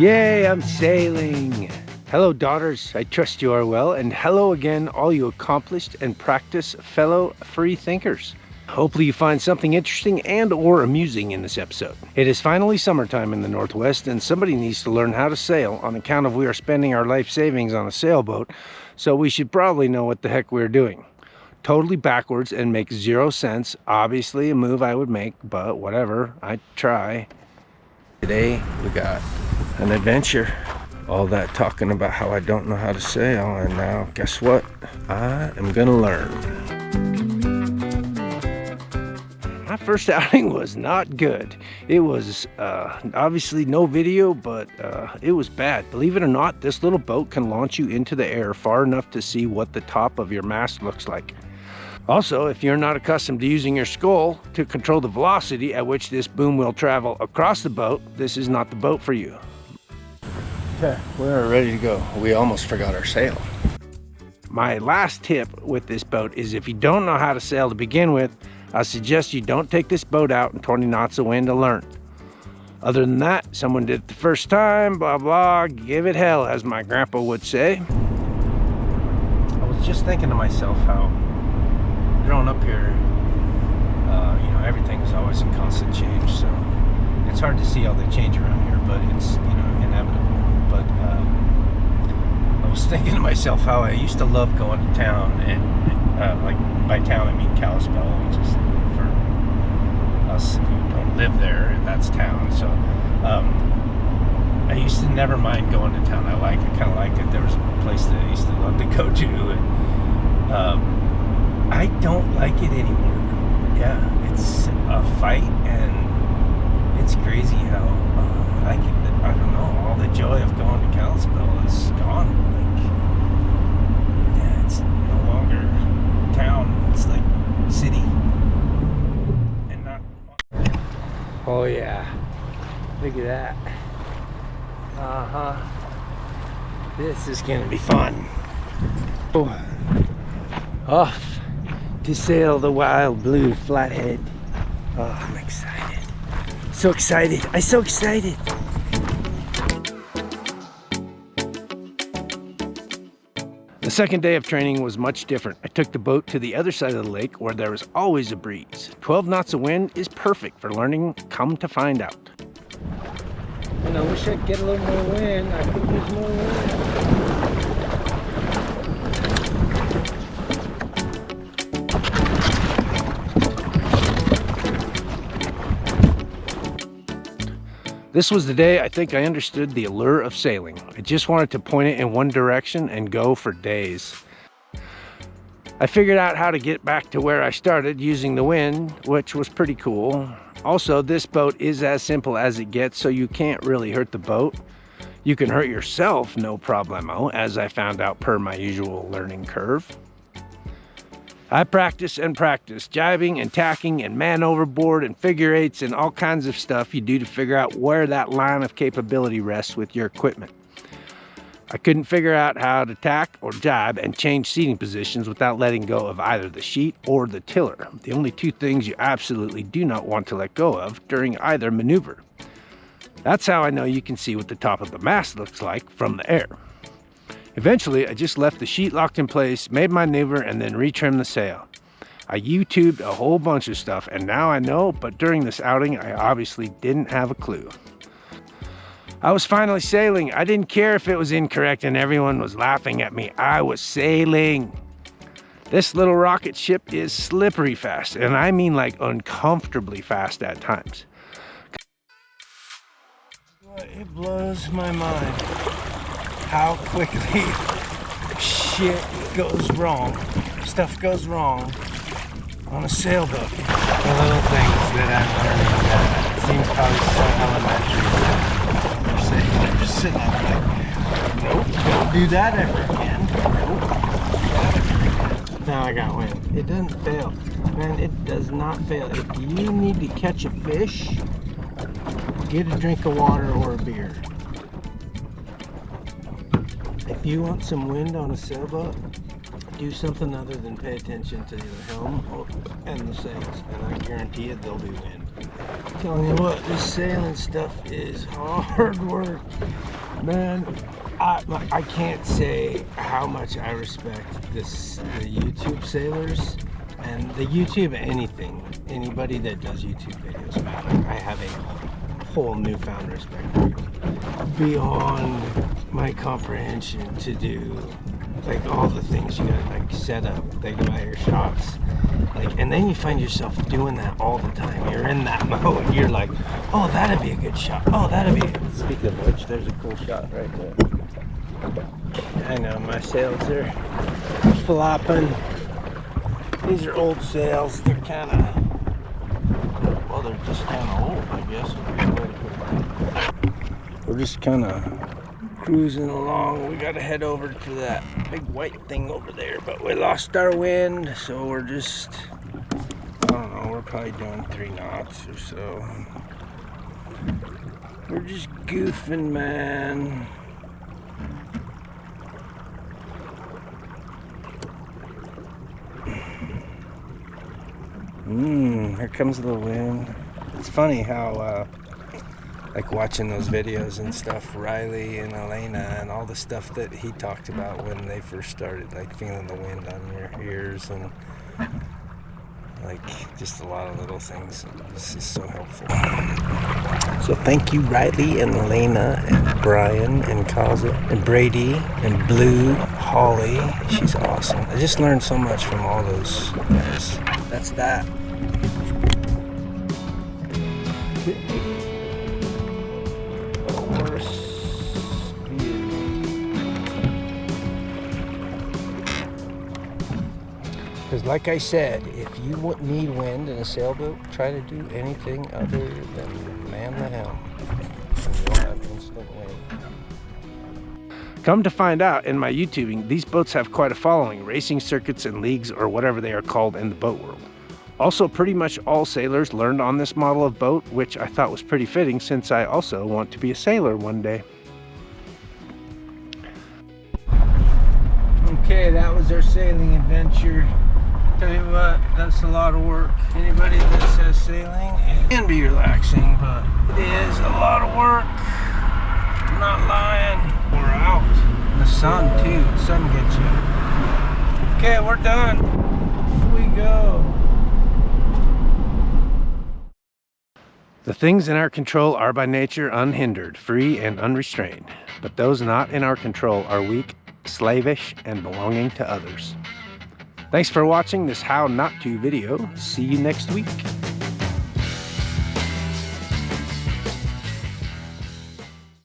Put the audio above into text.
Yay, I'm sailing. Hello, daughters. I trust you are well. And hello again, all you accomplished and practiced fellow free thinkers. Hopefully you find something interesting and or amusing in this episode. It is finally summertime in the Northwest, and somebody needs to learn how to sail on account of we are spending our life savings on a sailboat, so we should probably know what the heck we're doing. Totally backwards and makes zero sense. Obviously a move I would make, but whatever, I try. Today we got an adventure. All that talking about how I don't know how to sail, and now guess what? I am gonna learn. My first outing was not good. It was obviously no video, but it was bad. Believe it or not, this little boat can launch you into the air far enough to see what the top of your mast looks like. Also, if you're not accustomed to using your skull to control the velocity at which this boom will travel across the boat, this is not the boat for you. Okay, we're ready to go. We almost forgot our sail. My last tip with this boat is if you don't know how to sail to begin with, I suggest you don't take this boat out in 20 knots of wind to learn. Other than that, someone did it the first time, blah, blah, give it hell, as my grandpa would say. I was just thinking to myself how growing up here, everything is always in constant change, so it's hard to see how they change around here, but it's, inevitable. But I was thinking to myself how I used to love going to town, and like by town I mean Kalispell, which is for us who don't live there, that's town. So I used to never mind going to town. I kind of liked it. There was a place that I used to love to go to, and I don't like it anymore. Yeah, it's a fight, and it's crazy how I don't know, all the joy of going to Kalispell is gone. Like, yeah, it's no longer town, it's like city. And not. Oh yeah, look at that. This is gonna be fun. Oh. Off to sail the Wild Blue Flathead. Oh, I'm excited. So excited. I'm so excited. The second day of training was much different. I took the boat to the other side of the lake where there was always a breeze. 12 knots of wind is perfect for learning, come to find out. And I wish I'd get a little more wind. I could use more wind. This was the day I think I understood the allure of sailing. I just wanted to point it in one direction and go for days. I figured out how to get back to where I started using the wind, which was pretty cool. Also, this boat is as simple as it gets, so you can't really hurt the boat. You can hurt yourself, no problemo, as I found out per my usual learning curve. I practice and practice, jibing and tacking and man overboard and figure eights and all kinds of stuff you do to figure out where that line of capability rests with your equipment. I couldn't figure out how to tack or jibe and change seating positions without letting go of either the sheet or the tiller, the only two things you absolutely do not want to let go of during either maneuver. That's how I know you can see what the top of the mast looks like from the air. Eventually, I just left the sheet locked in place, made my maneuver, and then retrimmed the sail. I YouTubed a whole bunch of stuff, and now I know, but during this outing, I obviously didn't have a clue. I was finally sailing. I didn't care if it was incorrect and everyone was laughing at me. I was sailing. This little rocket ship is slippery fast, and I mean like uncomfortably fast at times. It blows my mind how quickly shit goes wrong. Stuff goes wrong on a sailboat. The little things that I'm learning that seem probably so elementary. They're just sitting there like, nope, don't do that ever again. Nope. Now I got wind. It doesn't fail. Man, it does not fail. If you need to catch a fish, get a drink of water or a beer. If you want some wind on a sailboat, do something other than pay attention to the helm and the sails, and I guarantee you there'll be wind. I'm telling you what, this sailing stuff is hard work. Man, I can't say how much I respect the YouTube sailors and the YouTube anything. Anybody that does YouTube videos, man, I have a whole newfound respect for you. Beyond my comprehension to do like all the things you gotta like set up, think about your shots. Like, and then you find yourself doing that all the time. You're in that mode. You're like, oh, that'd be a good shot. Oh, that'd be. Speaking of which, there's a cool shot right there. I know my sails are flopping. These are old sails. They're kind of, well, they're just kind of old, I guess. We're just kind of cruising along. We got to head over to that big white thing over there, but we lost our wind, so we're just, I don't know, we're probably doing 3 knots or so. We're just goofing, man. Here comes the wind. It's funny how like watching those videos and stuff, Riley and Elena and all the stuff that he talked about when they first started, like feeling the wind on your ears and like just a lot of little things. This is so helpful. So thank you, Riley and Elena and Brian and Kaza and Brady and Blue, Holly. She's awesome. I just learned so much from all those guys. That's that. Because like I said, if you need wind in a sailboat, try to do anything other than man the helm. And you'll have instant wind. Come to find out, in my YouTubing, these boats have quite a following, racing circuits and leagues or whatever they are called in the boat world. Also, pretty much all sailors learned on this model of boat, which I thought was pretty fitting since I also want to be a sailor one day. Okay, that was our sailing adventure. Tell you what, that's a lot of work. Anybody that says sailing, it can be relaxing, but it is a lot of work. I'm not lying. We're out. The sun too. The sun gets you. Okay, we're done. Off we go. The things in our control are by nature unhindered, free and unrestrained. But those not in our control are weak, slavish, and belonging to others. Thanks for watching this How Not To video. See you next week.